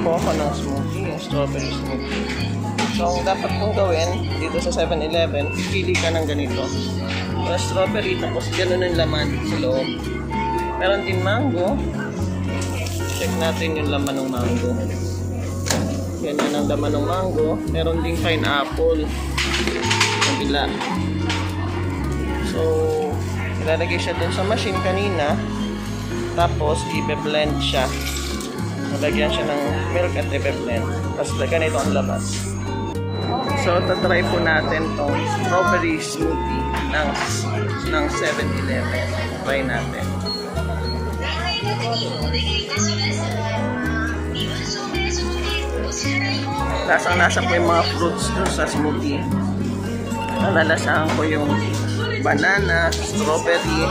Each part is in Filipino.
po ako ng smoothie, yung strawberry smoothie. So, ang dapat kong gawin dito sa 7-Eleven, pili ka ng ganito. Yung strawberry, tapos gano'n ang laman sa loob. Meron din mango. Check natin yung laman ng mango. Ganyan ang laman ng mango. Meron ding pineapple. Nabila. So, ilalagay siya dun sa machine kanina. Tapos, i-blend siya. Nalagyan siya ng milk at i-blend. Tapos, ganito ang labas. So, tatry po natin tong strawberry smoothie ng 7-Eleven. Try natin. Lasang-lasa po yung mga fruits doon sa smoothie. Nalalasahan ko yung banana, strawberry,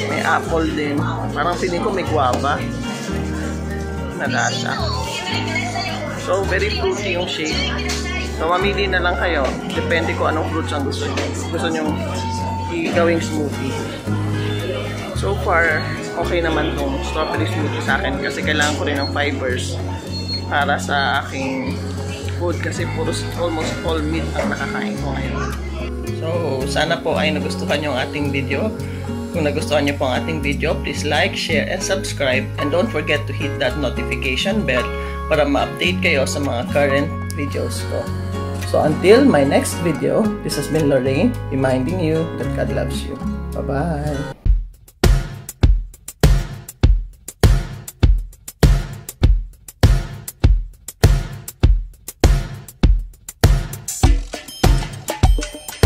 may apple din. Parang feeling ko may guava na lasa. So, very fruity yung shake. So, mamili na lang kayo. Depende ko anong fruits ang gusto nyo. Gusto nyo i-gawing smoothie. So far, okay naman tong strawberry smoothie sa akin kasi kailangan ko rin ng fibers para sa aking food kasi almost all meat ang nakakain ko ngayon. So, sana po ay nagustuhan nyo ang ating video. Kung nagustuhan nyo po ang ating video, please like, share, and subscribe. And don't forget to hit that notification bell para ma-update kayo sa mga current videos ko. So, until my next video, this has been Lorraine reminding you that God loves you. Bye-bye!